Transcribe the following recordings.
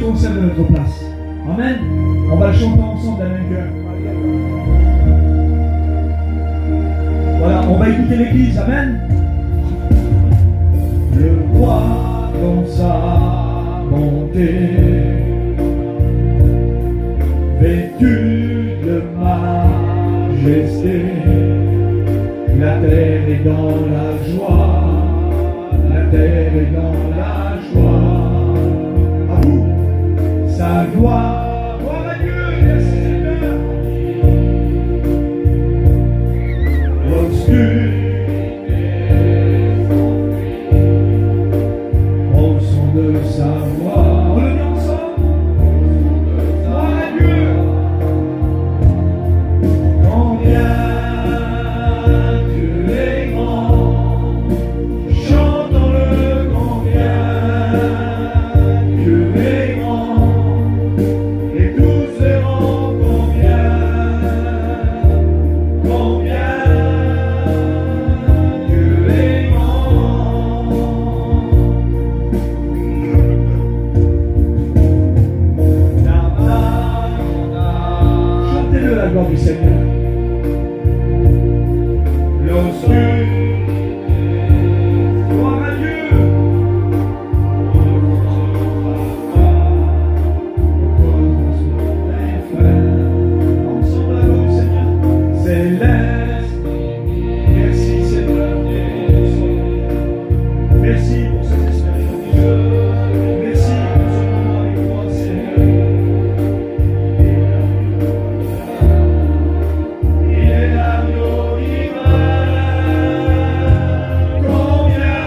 sur celle de notre place. Amen. On va le chanter ensemble d'un même cœur. Voilà, on va écouter l'église. Amen. Le roi dans sa bonté, vêtu de majesté, la terre est dans la joie, la terre est dans la joie. À vous, sa gloire. Gloire à Dieu, merci Seigneur. L'obscurité s'enfuit au son de sa voix. On le dit ensemble. Gloire à Dieu. Combien Dieu est grand, chantons-le combien Dieu est grand, et tous verront combien Dieu est grand. Chantez-le la gloire du Seigneur. Gloire à Dieu. Ensemble la gloire du Seigneur. Céleste. Merci Seigneur. Merci pour cette expérience de Dieu. Merci pour ce moment avec toi Seigneur. Il est l'agneau divin. Combien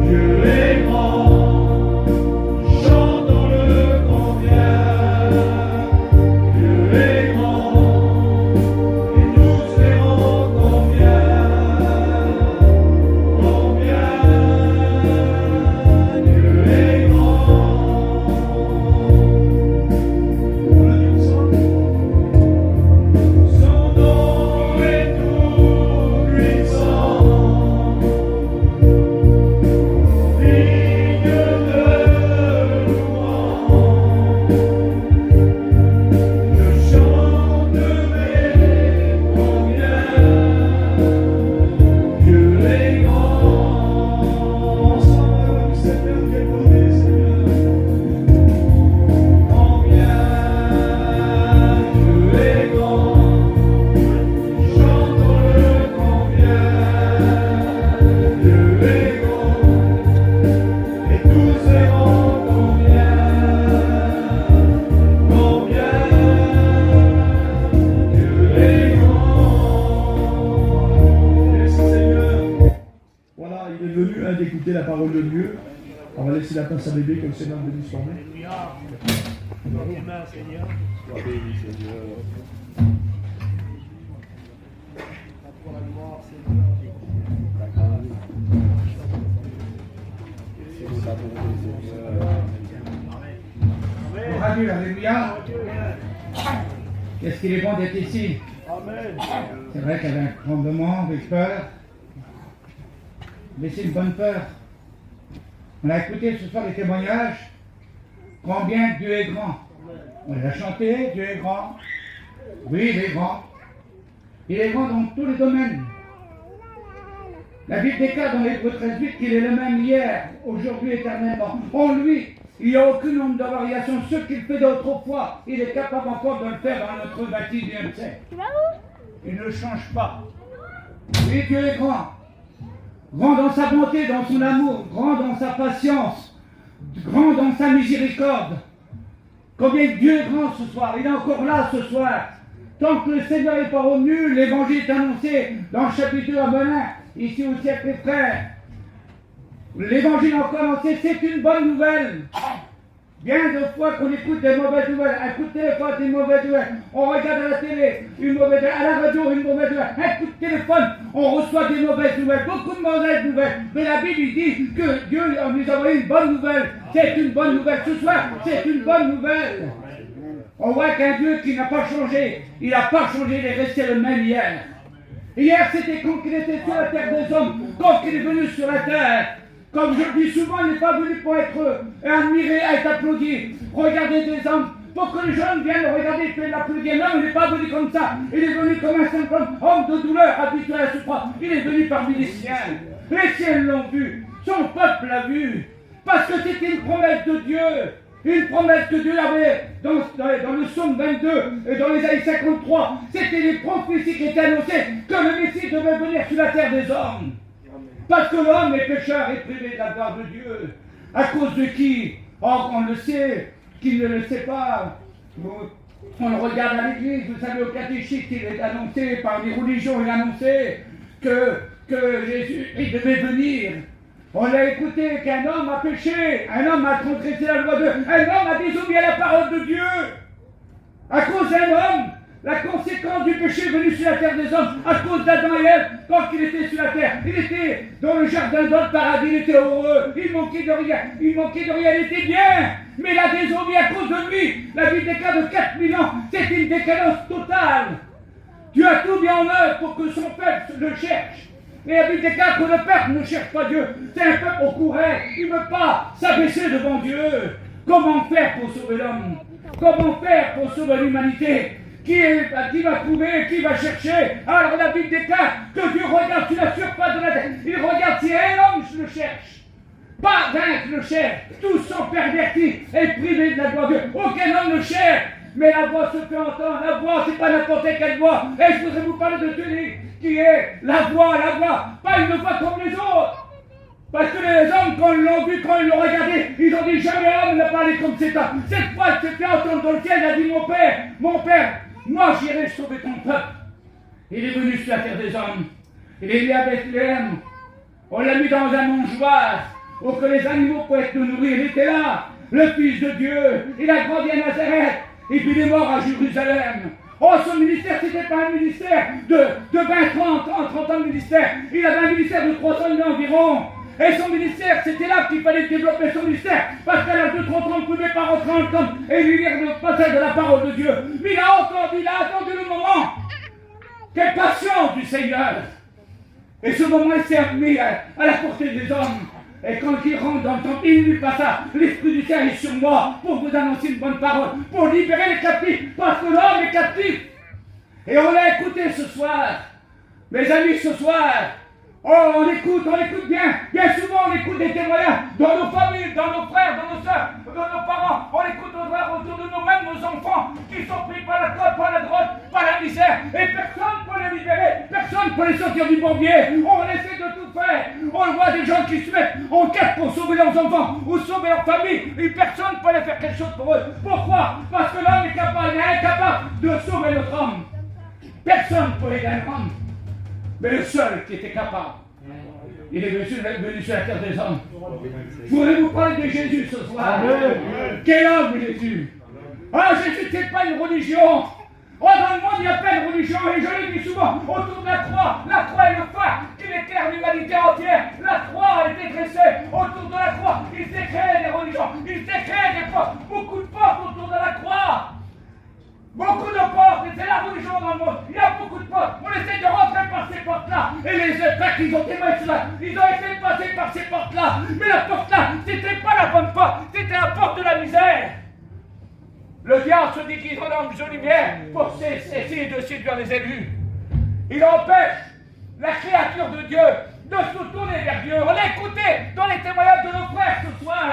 Dieu est grand, chantons-le combien Dieu est grand, et tous verront combien Dieu est grand. On le dit ensemble. Son nom est tout puissant, digne de louange. Je chanterai combien Dieu est grand. Ensemble, Seigneur, quel bonheur, Seigneur. Combien Dieu est grand, chantons-le combien Dieu est grand, et tous verront combien Dieu est grand. Merci Seigneur. Voilà, il est venu d'écouter la parole de Dieu. On va laisser la place à bébé que le Seigneur bénisse son nom. Seigneur. Sois béni, Seigneur. Pour la gloire, Seigneur. Ta grâce. Merci pour ta bonté, Seigneur. Gloire à Dieu, alléluia. Qu'est-ce qu'il est bon d'être ici. Amen. C'est vrai qu'il y avait un tremblement, des peurs. Mais c'est une bonne peur. On a écouté ce soir les témoignages. Combien Dieu est grand. On l'a chanté, Dieu est grand. Oui, il est grand. Il est grand dans tous les domaines. La Bible déclare dans l'Hébreu 13:8 qu'il est le même hier, aujourd'hui, éternellement. En lui, il n'y a aucun nombre de variations. Ce qu'il fait d'autrefois, il est capable encore de le faire dans notre 21e siècle. Il ne change pas. Oui, Dieu est grand. Grand dans sa bonté, dans son amour, grand dans sa patience, grand dans sa miséricorde. Combien Dieu est grand ce soir, il est encore là ce soir. Tant que le Seigneur n'est pas revenu, l'évangile est annoncé dans le chapitre 2 à Benin, ici au siècle des frères. L'évangile est encore annoncé, c'est une bonne nouvelle. Bien de fois qu'on écoute des mauvaises nouvelles, écoutez pas des mauvaises nouvelles, on regarde à la télé une mauvaise nouvelle, à la radio une mauvaise nouvelle, un coup de téléphone, on reçoit des mauvaises nouvelles, beaucoup de mauvaises nouvelles. Mais la Bible dit que Dieu nous a envoyé une bonne nouvelle. C'est une bonne nouvelle. Ce soir, c'est une bonne nouvelle. On voit qu'un Dieu qui n'a pas changé, il n'a pas changé, il est resté le même hier. Hier, c'était quand il était sur la terre des hommes, quand il est venu sur la terre. Comme je le dis souvent, il n'est pas venu pour être admiré, être applaudi. Regardez des hommes. Pour que les jeunes viennent regarder et l'applaudir. Non, il n'est pas venu comme ça. Il est venu comme un simple homme de douleur, habitué à la souffrance. Il est venu parmi les siens. Les siens l'ont vu. Son peuple l'a vu. Parce que c'était une promesse de Dieu. Une promesse que Dieu avait dans le psaume 22 et dans l'Ésaïe 53. C'était les prophéties qui étaient annoncées que le Messie devait venir sur la terre des hommes. Parce que l'homme est pécheur et privé de la gloire de Dieu. À cause de qui? Or, on le sait, qui ne le sait pas. On le regarde à l'église, vous savez, au catéchisme, il est annoncé par les religions, il est annoncé que Jésus, il devait venir. On a écouté qu'un homme a péché, un homme a transgressé la loi de Dieu, un homme a désobéi à la parole de Dieu. À cause d'un homme, la conséquence du péché est venue sur la terre des hommes, à cause d'Adam et Ève, quand il était sur la terre. Il était dans le jardin dans le paradis, il était heureux, il manquait de rien, il était bien. Mais la désobéi à cause de lui, la Bible déclare de 4000 ans, c'est une décadence totale. Dieu a tout mis en œuvre pour que son peuple le cherche. Et la Bible déclare que le peuple ne cherche pas Dieu. C'est un peuple au courant. Il ne veut pas s'abaisser devant Dieu. Comment faire pour sauver l'homme? Comment faire pour sauver l'humanité? Qui va trouver? Qui va chercher? Alors la Bible déclare que Dieu regarde sur la surface de la terre. Il regarde si un homme le cherche. Pas un le cherche. Tous sont pervertis et privés de la gloire de Dieu. Aucun homme ne cherche. Mais la voix se fait entendre. La voix, c'est pas n'importe quelle voix. Et je voudrais vous parler de Dieu qui est la voix, pas une voix comme les autres. Parce que les hommes, quand ils l'ont vu, quand ils l'ont regardé, ils ont dit jamais homme n'a parlé comme cet homme. Cette voix s'est fait entendre dans le ciel, il a dit mon père, moi j'irai sauver ton peuple. Il est venu sur la terre des hommes. Il est né à Bethléem. On l'a mis dans un mangeoire pour que les animaux puissent nous nourrir. Il était là, le Fils de Dieu. Il a grandi à Nazareth. Et puis il est mort à Jérusalem. Oh, son ministère, c'était pas un ministère de 20, 30 ans de ministère. Il avait un ministère de 300 ans environ. Et son ministère, c'était là qu'il fallait développer son ministère. Parce qu'à l'âge de 30 ans, on ne pouvait pas rentrer en camp et lui lire le passage de la parole de Dieu. Mais il a attendu le moment. Quelle patience du Seigneur. Et ce moment, il s'est mis à la portée des hommes. Et quand il rentre dans le temple, il ne lui passe ça. L'Esprit du Seigneur est sur moi pour vous annoncer une bonne parole, pour libérer les captifs, parce que l'homme est captif. Et on l'a écouté ce soir. Mes amis, ce soir, oh, on écoute bien. Bien souvent, on écoute des témoignages dans nos familles, dans nos frères, dans nos soeurs, dans nos parents. On écoute autour de nous-mêmes, nos enfants, qui sont pris par la clope, par la drogue, par la misère. Et personne ne peut les libérer. Personne ne peut les sortir du bourbier. On essaie de tout faire. On voit des gens qui se mettent en quête pour sauver leurs enfants ou sauver leur famille. Et personne ne peut aller faire quelque chose pour eux. Pourquoi? Parce que l'homme est capable, il est incapable de sauver notre homme. Personne ne peut aider un homme. Mais le seul qui était capable, il est venu sur la terre des hommes. Je voudrais vous parler de Jésus ce soir. Quel homme Jésus? Ah, Jésus, c'est pas une religion. Oh, dans le monde, il n'y a pas de religion, et je le dis souvent, autour de la croix est le phare qui éclaire l'humanité entière. La croix a été dressée autour de la croix. Il s'est créé des religions, il s'est créé des portes, beaucoup de portes autour de la croix. Beaucoup de portes, et c'est la religion dans le monde. Il y a beaucoup de portes. On essaie de rentrer par ces portes-là. Et les frères qui ont témoigné cela, ils ont essayé de passer par ces portes-là. Mais la porte-là, c'était pas la bonne porte, c'était la porte de la misère. Le diable se déguise en ange de lumière pour essayer de séduire les élus. Il empêche la créature de Dieu de se tourner vers Dieu. On l'a écouté dans les témoignages de nos frères ce soir.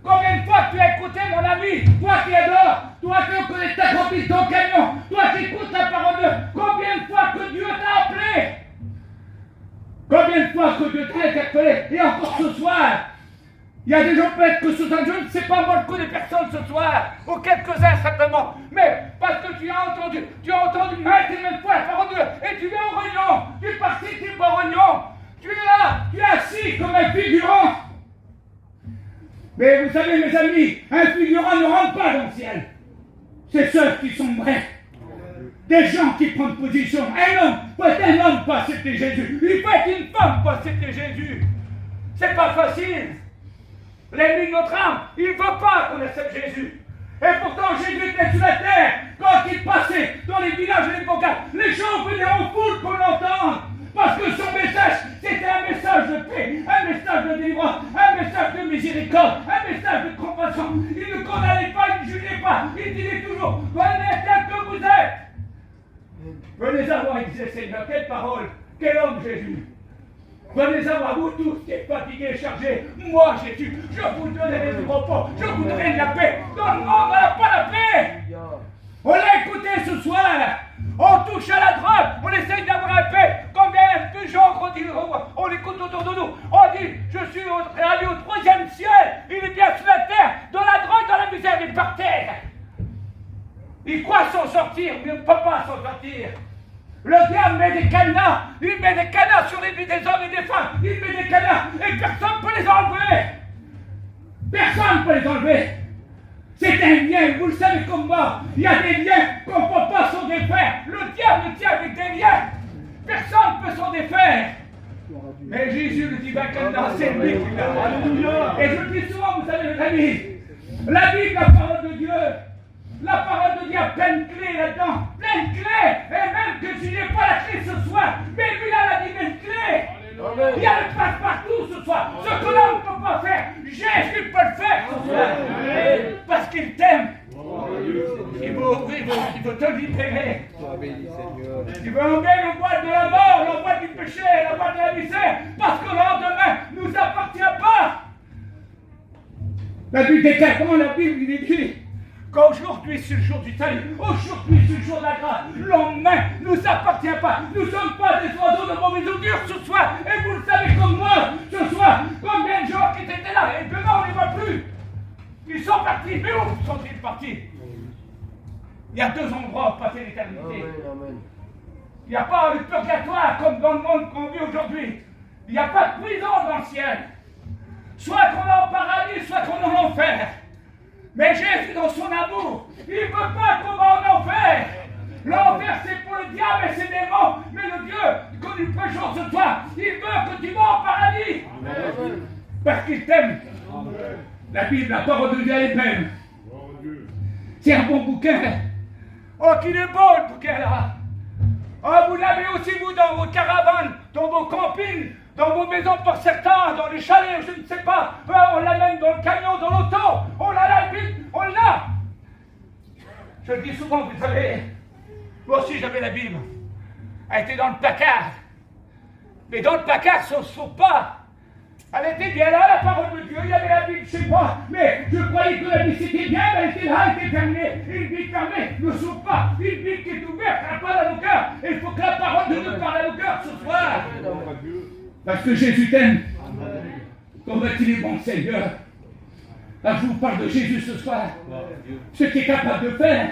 Combien de fois tu as écouté, mon ami, toi qui es dehors, toi qui connais ta copine, ton camion, toi qui écoutes la parole de Dieu, combien de fois que Dieu t'a appelé? Combien de fois que Dieu t'a interpellé? Et encore ce soir, il y a des gens peut-être que ce soir, je ne sais pas moi le coup des personnes ce soir, ou quelques-uns certainement, mais parce que tu as entendu maintes et maintes fois la parole de Dieu, et tu viens au réunion, tu participes au réunion, tu es là, tu es assis comme un figurant. Mais vous savez, mes amis, un figurant ne rentre pas dans le ciel. C'est ceux qui sont vrais. Des gens qui prennent position. Un homme peut être un homme pour accepter Jésus. Il peut être une femme pour accepter Jésus. C'est pas facile. L'ennemi de notre âme, il ne veut pas qu'on accepte Jésus. Et pourtant, Jésus était sur la terre. Quand il passait dans les villages et les bocaux, les gens venaient en foule pour l'entendre. Parce que son message, c'était un message de paix, un message de délivrance, un message de miséricorde, un message de compassion. Il ne condamnait pas, il ne jugeait pas. Il disait toujours, venez tel que vous êtes. Venez à moi, il disait Seigneur, quelle parole, quel homme Jésus. Venez à moi, vous tous qui êtes fatigués et chargés. Moi, Jésus, je vous donnerai du repos, je vous donnerai de la paix. Dans le monde, on n'a pas la paix. On l'a écouté ce soir. On touche à la drogue, on essaye d'avoir la paix. Combien de gens on écoute autour de nous. On dit, je suis allé au 3e ciel. Il est bien sur la terre, dans la drogue, dans la misère, il est par terre. Il croit s'en sortir, mais on ne peut pas s'en sortir. Le diable met des cadenas, il met des cadenas sur les vies des hommes et des femmes. Il met des cadenas et personne ne peut les enlever. Personne ne peut les enlever. C'est un lien, vous le savez comme moi. Il y a des liens qu'on ne peut pas s'en défaire. Le diable tient avec des liens. Personne ne peut s'en défaire. Mais Jésus le dit, ben, c'est lui qui l'a. Alléluia. Et je le dis souvent, vous savez, les amis, la Bible, la parole de Dieu. La parole de Dieu a plein de clés là-dedans. Plein de clés. Et même que je n'ai pas la clé ce soir. Mais lui, il a la divine clé. Il y a le passe-partout ce soir. Ce que l'homme ne peut pas faire, Jésus peut le faire ce soir. Parce qu'il t'aime. Il veut te libérer. Il veut enlever le voile de la mort, le voile du péché, le voile de la misère. Parce que le lendemain ne nous appartient pas. La Bible déclare, comment la Bible il dit qu'aujourd'hui c'est le jour du salut, aujourd'hui c'est le jour de la grâce, le lendemain ne nous appartient pas. Nous ne sommes pas des oiseaux de mauvaise augure ce soir, et vous le savez comme moi, ce soir, combien de gens qui étaient là, et demain on ne les voit plus. Ils sont partis, mais où sont-ils partis? Il y a 2 endroits pour passer l'éternité. Il n'y a pas le purgatoire comme dans le monde qu'on vit aujourd'hui. Il n'y a pas de prison dans le ciel. Soit qu'on est en paradis, soit qu'on est en enfer. Mais Jésus, dans son amour, il ne veut pas qu'on va en enfer. L'enfer, c'est pour le diable et ses démons. Mais le Dieu que nous prêchons ce soir, il veut que tu vas en paradis. Amen. Parce qu'il t'aime. La Bible, la parole de Dieu, elle est belle. C'est un bon bouquin. Oh, qu'il est beau le bouquin là. Oh, vous l'avez aussi, vous, dans vos caravanes, dans vos campings, dans vos maisons pour certains, dans les chalets, je ne sais pas. On l'a même dans le camion, dans l'auto. On l'a là, on l'a. Je le dis souvent, vous savez. Moi aussi, j'avais la Bible. Elle était dans le placard. Mais dans le placard, ça ne se sauve pas. Elle était bien là, la parole de Dieu. Il y avait la Bible chez moi. Mais je croyais que la Bible c'était bien, mais elle était là, elle était fermée. Une Bible fermée ne sauve pas. Une Bible qui est ouverte, elle parle à nos cœurs. Et il faut que la parole de Dieu parle à nos cœurs ce soir. Parce que Jésus t'aime. Comme il est bon, Seigneur. Là, je vous parle de Jésus ce soir. Ce qu'il est capable de faire.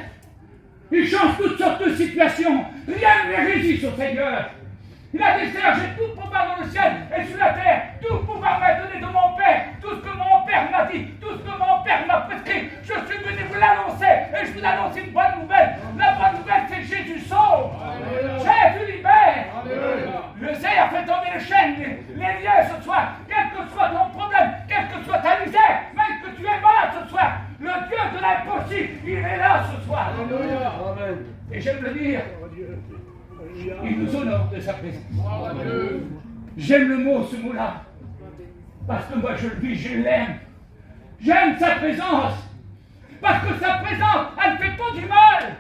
Il change toutes sortes de situations. Rien ne les résiste au Seigneur. Il a dit, Seigneur, j'ai tout pouvoir dans le ciel et sur la terre. Tout pouvoir m'a donné de mon Père. Tout ce que mon Père m'a dit, tout ce que mon Père m'a prescrit. Je suis venu vous l'annoncer et je vous annonce une bonne nouvelle. La bonne nouvelle, c'est que Jésus sauve. Jésus libère. Le Seigneur fait tomber les chaînes, les liens ce soir. Quel que soit ton problème, quelle que soit ta misère, même que tu es malade ce soir, le Dieu de l'impossible, il est là ce soir. Et j'aime le dire. Il nous honore de sa présence. J'aime le mot, ce mot-là. Parce que moi je le vis, je l'aime. J'aime sa présence. Parce que sa présence, elle ne fait pas du mal.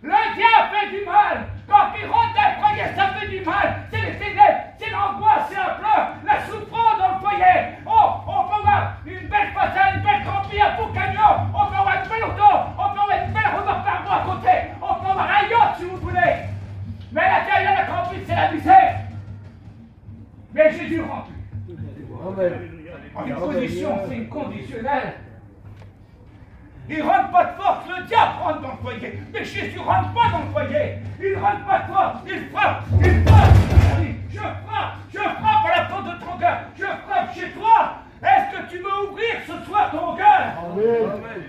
Le diable fait du mal. Quand il rentre dans le foyer, ça fait du mal. C'est les ténèbres, c'est l'angoisse, c'est la pleurs, la souffrance dans le foyer. Oh, on peut avoir une belle façade, une belle campie, un beau camion. On peut avoir une belle auto. On peut avoir une belle remorque par à côté. On peut avoir un yacht si vous voulez. Mais la taille de la campie, c'est la misère. Mais Jésus rentre. Une condition, c'est une conditionnelle. Il ne rentre pas de force, le diable rentre dans le foyer. Mais Jésus ne rentre pas dans le foyer. Il ne rentre pas de force, il frappe, il frappe. Je frappe à la porte de ton cœur. Je frappe chez toi. Est-ce que tu veux ouvrir ce soir ton cœur? Amen.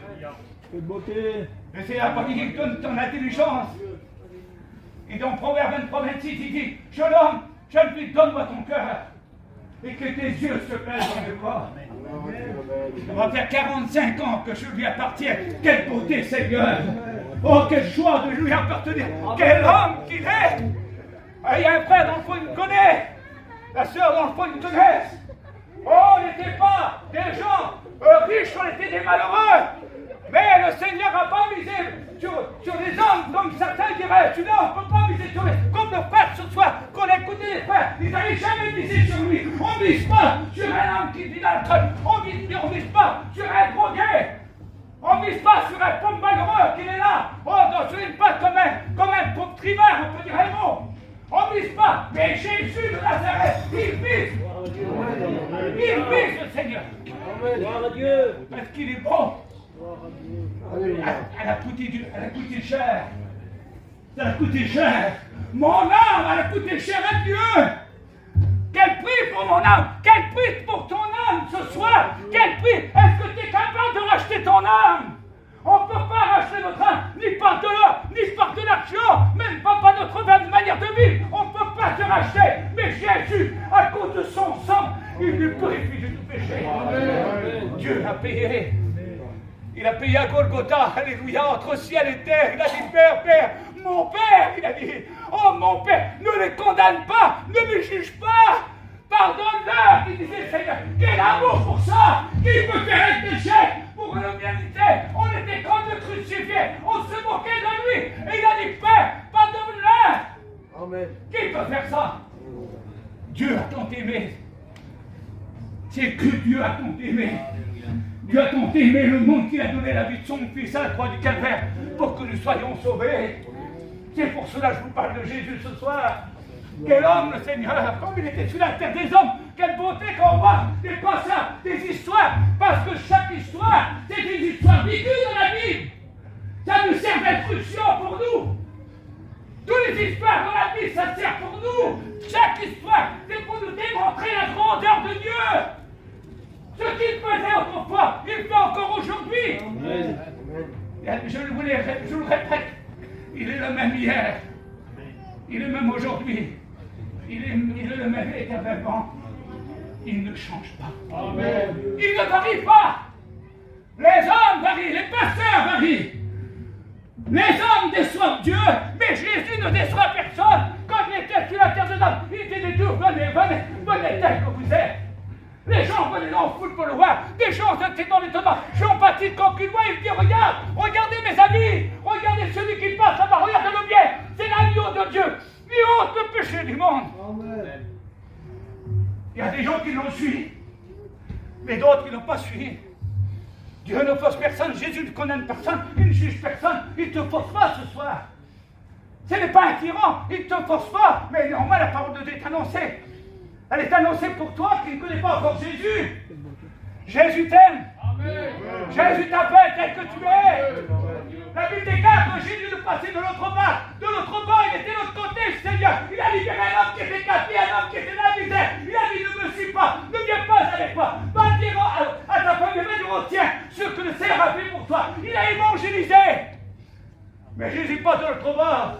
Quelle beauté. Et c'est la partie qui donne ton intelligence. Et dans Proverbe 23, 26, il dit, jeune homme, jeune fille, donne-moi ton cœur. Et que tes yeux se plaisent dans le corps. Ça va faire 45 ans que je lui appartiens. Quelle beauté, Seigneur. Oh, quelle joie de lui appartenir. Quel homme qu'il est. Il y a un frère dans le fond, il me connaît. La sœur dans le fond, ils me connaissent. Oh, on n'était pas des gens riches, on était des malheureux. Mais le Seigneur n'a pas misé sur les hommes, comme certains diraient. Tu vois, on ne peut pas miser sur les... Comme le frère ce soir, qu'on a écouté les frères, ils n'avaient jamais misé sur lui. On ne mise pas sur un homme qui vit l'alcool. On ne mise pas sur un drogué. On ne mise pas sur un pauvre malheureux qui est là. Oh, sur une patte comme un pauvre trimeur, on peut dire un mot. On ne mise pas. Mais Jésus de Nazareth, il mise. Il mise le Seigneur. Gloire à Dieu. Parce qu'il est bon. Elle a coûté cher. Ça a coûté cher. Mon âme, elle a coûté cher à Dieu. Quel prix pour mon âme? Quel prix pour ton âme ce soir? Quel prix? Est-ce que tu es capable de racheter ton âme? On ne peut pas racheter notre âme, ni par de l'or, ni par de l'argent, même pas par notre manière de vivre. On ne peut pas se racheter. Mais Jésus, à cause de son sang, il nous purifie de tout péché. Amen. Dieu a payé. Il a payé à Golgotha, alléluia, entre ciel et terre. Il a dit, Père, Père, mon Père, il a dit, oh mon Père, ne les condamne pas, ne les juge pas. Pardonne-leur, il disait le Seigneur. Quel amour pour ça. Qui peut faire un péché pour l'humanité? On était contre le crucifié, on se moquait de lui. Et il a dit, Père, pardonne-leur. Amen. Qui peut faire ça? Dieu a tant aimé. C'est que Dieu a tant aimé. Dieu a tant aimé le monde qu'il a donné la vie de son Fils à la croix du Calvaire pour que nous soyons sauvés. C'est pour cela que je vous parle de Jésus ce soir. Quel homme le Seigneur, comme il était sur la terre des hommes, quelle beauté quand on voit des passages, des histoires, parce que chaque histoire, c'est une histoire vécue dans la Bible. Ça nous sert d'instruction pour nous. Toutes les histoires dans la Bible, ça sert pour nous. Chaque histoire, c'est pour nous démontrer la grandeur de Dieu. Ce qu'il faisait autrefois, il fait encore aujourd'hui. Je le répète, il est le même hier, il est le même aujourd'hui, il est le même éternellement. Il ne change pas. Amen. Il ne varie pas. Les hommes varient, les pasteurs varient. Les hommes déçoivent Dieu, mais Jésus ne déçoit personne. Quand il était sur la terre des hommes, il était dur, venez tel que vous êtes. Les gens venaient dans le foot pour le voir. Des gens étaient dans les tomates. Jean-Baptiste, quand il voit, il dit, regardez mes amis, regardez celui qui passe là-bas, regardez-le bien. C'est l'agneau de Dieu. Il ôte le péché du monde. Amen. Il y a des gens qui l'ont suivi, mais d'autres qui ne l'ont pas suivi. Dieu ne force personne, Jésus ne condamne personne, il ne juge personne, il ne te force pas ce soir. Ce n'est pas un tyran, il ne te force pas, mais néanmoins la parole de Dieu est annoncée. Elle est annoncée pour toi qui ne connais pas encore Jésus. Jésus t'aime. Jésus t'appelle tel que tu es. La Bible déclare que Jésus est passé de l'autre bord. De l'autre bord, il était de l'autre côté, le Seigneur. Il a libéré un homme qui était captif, un homme qui était dans la misère. Il a dit, ne me suis pas, ne viens pas avec moi. Va dire à ta famille, va dire au tien ce que le Seigneur a fait pour toi. Il a évangélisé. Mais Jésus passe de l'autre bord.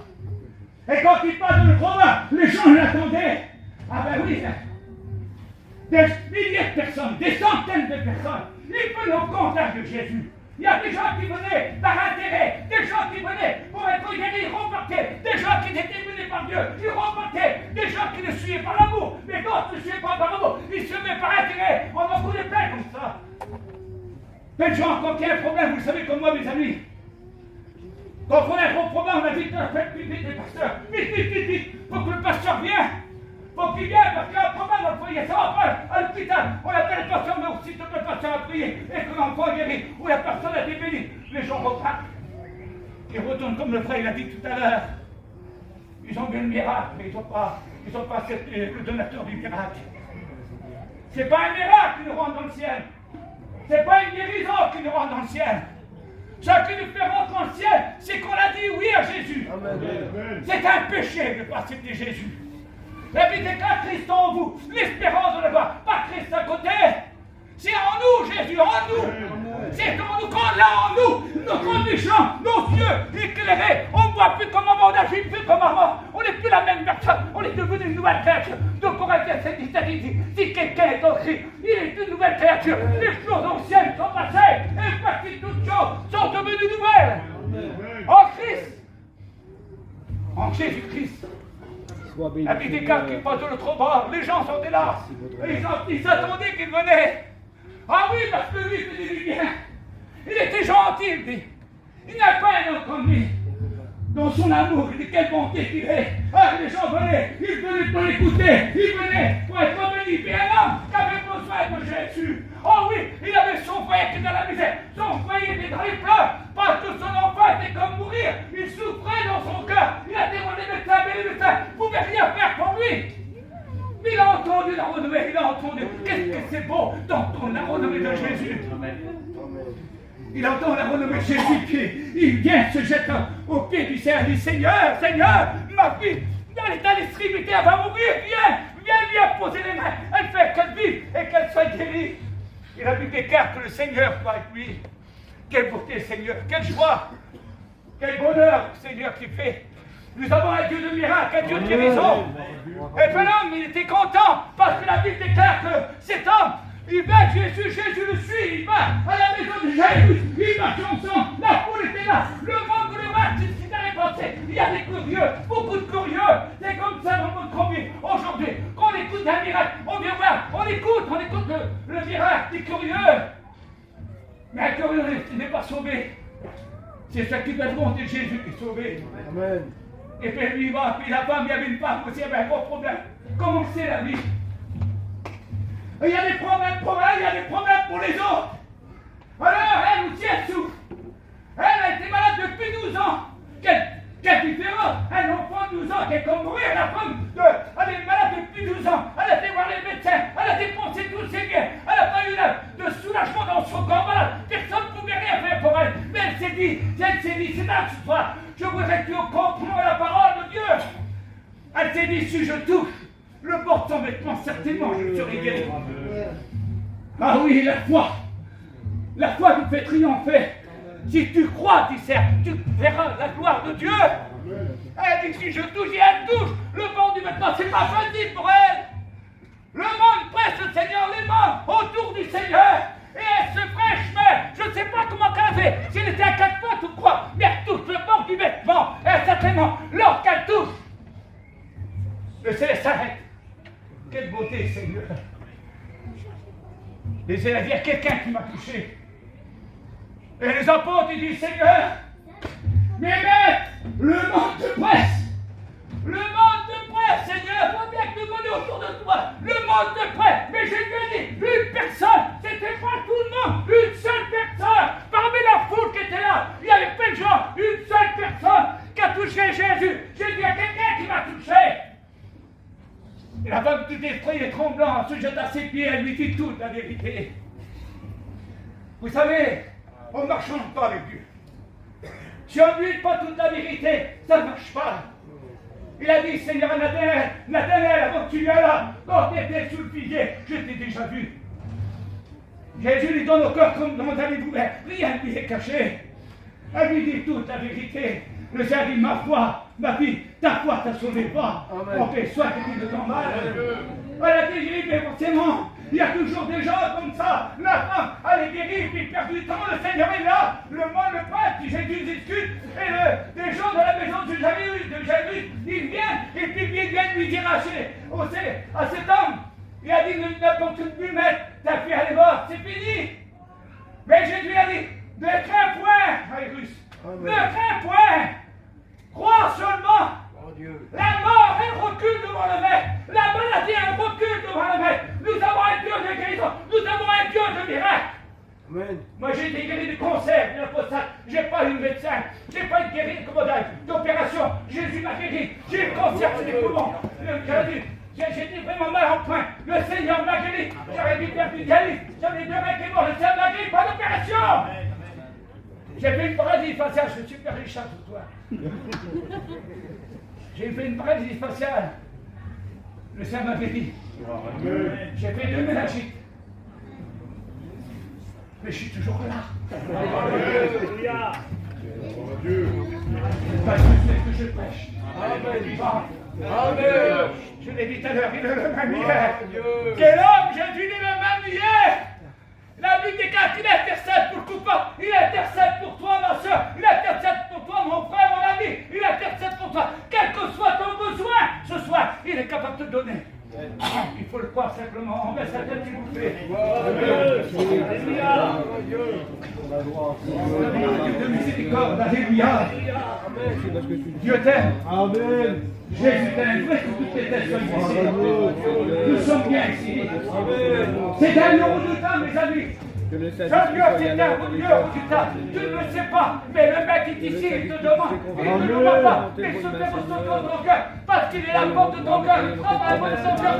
Et quand il passe de l'autre bord, les gens l'attendaient. Ah ben oui, des milliers de personnes, des centaines de personnes, ils venaient au contact de Jésus. Il y a des gens qui venaient par intérêt, des gens qui venaient pour être guéris, ils repartaient, des gens qui étaient menés par Dieu, ils repartaient, des gens qui ne suivaient pas l'amour, mais d'autres ne suivaient pas par l'amour, ils se mettaient par intérêt. On en connaît plein comme ça. Plein de gens, quand il y a un problème, vous savez comme moi, mes amis, quand on a un gros problème, on a vite vite les pasteurs, vite, pour que le pasteur vienne. Faut qu'il vienne parce qu'il y a un problème dans le foyer, ça va pas à l'hôpital, on appelle le pasteur, mais aussitôt que le pasteur a prié et que l'enfant est guéri, ou la personne a été bénie, les gens repartent. Ils retournent comme le frère il a dit tout à l'heure. Ils ont vu le miracle, mais ils n'ont pas accepté le donateur du miracle. C'est pas un miracle qui nous rend dans le ciel. C'est pas une guérison qui nous rend dans le ciel. Ce qui nous fait rentrer dans le ciel, c'est qu'on a dit oui à Jésus. Amen. C'est un péché de ne pas accepter Jésus. La vie déclare Christ en vous, l'espérance de le voir, pas Christ à côté. C'est en nous, Jésus, en nous. C'est en nous, quand là en nous, nos conditions, nos yeux éclairés, on ne voit plus comme avant, on n'agit plus comme avant. On n'est plus la même personne, on est devenu une nouvelle créature. Donc Corinthiens 7:17 dit, si quelqu'un est en Christ, il est une nouvelle créature. Les choses anciennes sont passées, et voici toutes choses sont devenues nouvelles. En Christ, en Jésus-Christ. Sois béni. La Bible déclare qu'il passe de l'autre bord. Les gens sont là. Et ils attendaient qu'il venait. Ah oui, parce que lui faisait du bien. Il était gentil, il dit. Il n'a pas un homme comme lui. Dans son amour, il dit quelle bonté qu'il est. Ah, les gens venaient, ils venaient pour l'écouter, ils venaient pour être bénis. Puis un homme qui avait besoin de Jésus. Oh oui, il avait son frère qui était dans la misère. Son frère était dans les pleurs parce que son enfant était comme mourir. Il souffrait dans son cœur. Il a demandé le médecin, mais le médecin ne pouvait rien faire pour lui. Mais il a entendu la renommée, il a entendu. Qu'est-ce que c'est beau d'entendre la renommée de Jésus. Il entend la renommée de Jésus qui il vient se jeter au pied du Seigneur. Il dit Seigneur, Seigneur, ma fille, elle est à l'extrémité, elle va mourir, viens poser les mains. Elle fait qu'elle vive et qu'elle soit guérie. Il a vu déclare que le Seigneur soit avec lui. Quelle beauté, Seigneur, quelle joie, quel bonheur, Seigneur, qui fait. Nous avons un Dieu de miracle, un Dieu de guérison. Et puis l'homme, il était content parce que la Bible déclare que cet homme, il va Jésus le suit, il va à la maison de Jésus, il marche ensemble, la foule était là, le monde de match, c'est ce qui a répandu. Il y a des curieux, beaucoup de curieux, c'est comme ça dans notre combien aujourd'hui. Quand on écoute un miracle, on vient voir, on écoute le miracle des curieux. Mais un curieux n'est pas sauvé. C'est ça qui doit monter Jésus qui est sauvé. Amen. Et puis lui il va, puis la femme, il y avait une femme aussi, il y avait un gros problème. Comment c'est la vie? Il y a des problèmes pour elle, il y a des problèmes pour les autres. Alors, elle aussi, elle souffre. Elle a été malade depuis 12 ans. Quelle différence. Un enfant de 12 ans qui est comme mourir, la femme, elle est malade depuis 12 ans. Elle a été voir les médecins, elle a dépensé tous ses biens. Elle n'a pas eu de soulagement dans son corps malade. Personne ne pouvait rien faire pour elle. Mais elle s'est dit, c'est là ce soir. Je voudrais que tu comprennes la parole de Dieu. Elle s'est dit, si je touche le bord de son vêtement, certainement je serai guéri. Ah oui, la foi nous fait triompher. Si tu crois, tu sers, tu verras la gloire de Dieu. Elle dit, si je touche, et elle touche le bord du vêtement, c'est pas facile pour elle. Le monde presse le Seigneur, les membres autour du Seigneur. Et elle se ferait chemin. Je ne sais pas comment qu'elle a fait. Si elle était à 4 pattes ou quoi, mais elle touche le bord du vêtement. Et certainement, lorsqu'elle touche, le ciel s'arrête. Quelle beauté, Seigneur. Laissez-la dire quelqu'un qui m'a touché. Et les apôtres, ils disent, Seigneur, mais maître, le monde te presse. Le monde te presse, Seigneur. Toi bien que nous venons autour de toi. Le monde te presse. Mais j'ai dit, une personne, c'était pas tout le monde. Une seule personne. Parmi la foule qui était là, il y avait plein de gens. Une seule personne qui a touché Jésus. J'ai dit, il y a quelqu'un qui m'a touché. Et la femme tout effrayée et tremblante se jette à ses pieds, elle lui dit toute la vérité. Vous savez, on ne marche pas avec Dieu. Si on ne lui dit pas toute la vérité, ça ne marche pas. Il a dit, Seigneur Nathanaël, avant que tu viennes là, quand tu étais sous le figuier, je t'ai déjà vu. Jésus lui donne au cœur comme dans un ouvert, rien ne lui est caché. Elle lui dit toute la vérité. Le Seigneur dit, ma foi, ma fille, ta foi t'a sauvé pas. On fait soit que tu de ton mal. Elle a été guérie, mais forcément, il y a toujours des gens comme ça. La femme, elle est guérie, puis perd du temps, le Seigneur est là. Le monde, le prêtre, Jésus discute. Et des gens de la maison de Jésus, ils viennent, et puis ils viennent lui dire à cet homme, il a dit, n'importe plus mettre, ta fille elle est morte, c'est fini. Mais Jésus a dit, ne crains point, Maïrus, ne crains point. Crois seulement. La mort, elle recule devant le maître. La maladie, elle recule devant le maître. Nous avons un Dieu de guérison. Nous avons un Dieu de miracle. Amen. Moi, j'ai été guéri du cancer, de l'apostat. J'ai pas eu de médecin. J'ai pas été guéri d'opération. Jésus m'a guéri. J'ai le cancer, c'est des poumons. J'étais vraiment mal en point. Le Seigneur m'a guéri. J'aurais dû faire du dialyse. J'avais deux mecs qui morts. Le Seigneur m'a guéri, pas d'opération. J'ai fait une paralysie faciale, je suis super riche ce soir. J'ai fait une paralysie faciale. Le Seigneur m'a guéri. J'ai fait 2 méningites. Mais je suis toujours là. Alléluia. Parce que c'est ce que je prêche. Amen. Je l'ai dit tout à l'heure, il est le même hier. Quel homme, Jésus, il est le même hier. La Bible déclare qu'il intercède pour le coupable. Il intercède pour toi, ma soeur. Il intercède pour toi, mon frère, mon ami. Il intercède pour toi. Quel que soit ton besoin ce soir, Dieu de miséricorde, alléluia. Dieu t'aime. Amen. Jésus t'aime. Fais que toutes les têtes soient ici. Nous sommes bien ici. C'est un nom redoutant, mes amis. Que le Dieu, Saint-Esprit c'est soit un là. Dieu redoutant. Tu ne le sais pas, mais le mec est ici, il te demande. Il ne te demande pas, mais ce fait dans ton cœur. Parce qu'il est la porte de ton cœur. Il travaille la porte de ton cœur.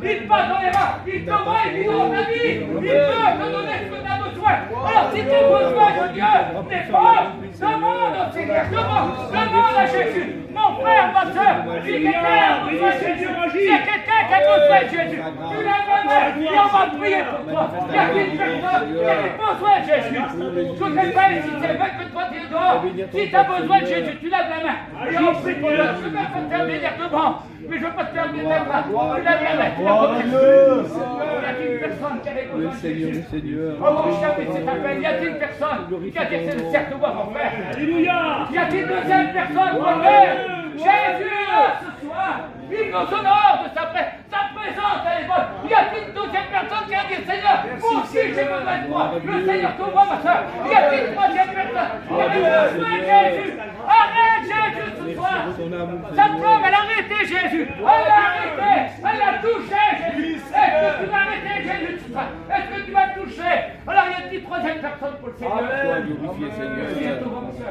Il passe dans les mains. Il te voit, il vit dans ta vie. Il peut te donner ce que tu as besoin. Alors si tu as besoin de Dieu, n'es pas. Demande au Seigneur. Demande à Jésus. Mon frère, ma soeur, si quelqu'un a besoin de Jésus, s'il y a quelqu'un qui a besoin de Jésus, tu lèves la main et on va prier pour toi. Il y a une personne qui a besoin de Jésus. Je ne sais pas si c'est vrai que toi tu es dehors. Si tu as besoin de Jésus, tu lèves la main. Et on prie pour toi. Je ne vais pas te faire bénir devant, mais je ne veux pas te faire bénir devant. Tu lèves la main. Il y a une personne qui a besoin de Jésus. Le Seigneur. Oh mon chapitre, c'est appel. Y a-t-il une personne qui a dit c'est le cercle de moi, mon frère? Alléluia. Y a-t-il une deuxième personne, mon frère? Jésus est là ce soir. Il nous honore de sa présence à l'époque. Y a-t-il une deuxième personne qui a dit Seigneur, moi aussi j'ai besoin de toi. Le Seigneur t'ouvre, ma soeur. Y a-t-il une troisième personne qui a besoin de Jésus? Arrête Jésus ce soir. Cette femme, elle a arrêté Jésus. Elle a arrêté. Elle a touché Jésus. Est-ce que tu vas arrêter Jésus ce soir? Est-ce que tu vas le toucher? Alors y a-t-il une troisième personne pour le Seigneur? Sois glorifié, Seigneur. Seigneur t'ouvre, ma soeur.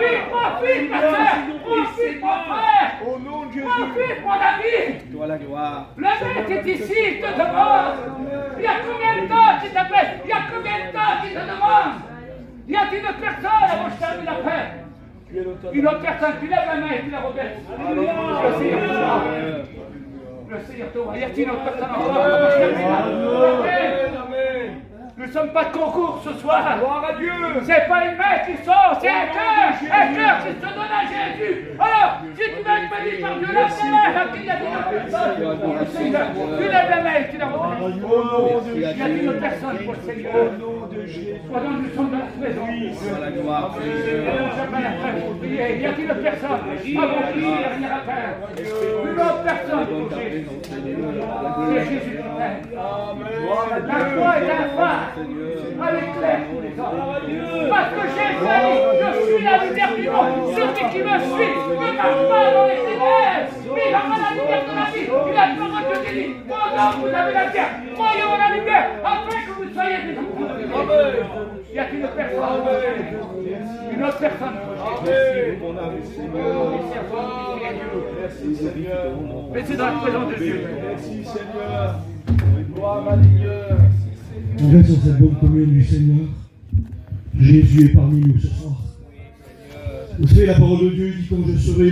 Profite, ma soeur. Profite, mon frère. Au nom de Jésus. Profite, mon ami. Toi la gloire. Le mec est ici, il te demande. Il y a combien de temps qu'il t'appelle? Il y a combien de temps qu'il te demande? Y a-t-il une personne avant que je termine après? Une autre personne, tu lèves la main et tu la rebaisses. Le Seigneur te voit. Le Seigneur te voit. Y a-t-il une autre personne encore avant que je termine? Amen. Nous ne sommes pas de concours ce soir. Gloire à Dieu. C'est pas une main qui sort, c'est un cœur qui se donne à Jésus. Alors, si tu veux être béni par Dieu, lève la main. Il y a une autre personne pour le Seigneur. Tu lèves la main et tu la rebaisses. Y a-t-il une autre personne pour le Seigneur? Au nom de Jésus. Pendant que nous sommes dans la présence. Sois la gloire, Seigneur. Y a-t-il une personne avant qui dernière affaire? Une autre personne pour Jésus. C'est Jésus qui t'aime. La foi est un phare avec l'air pour les hommes. Parce que Jésus a dit, je suis la lumière du monde. Celui qui me suit ne marche pas dans les ténèbres, mais il aura la lumière de la vie. Il a parole de Dieu dit, pendant que vous avez la lumière, croyez en la lumière, afin que vous soyez des enfants. Y a-t-il une personne? Une autre personne? Mon âme, Seigneur. Merci, Seigneur. Mais c'est dans la présence de Dieu. Merci Seigneur. Gloire à Dieu. On reste dans cette bonne commune du Seigneur. Jésus est parmi nous ce soir. Vous savez, la parole de Dieu dit quand je serai le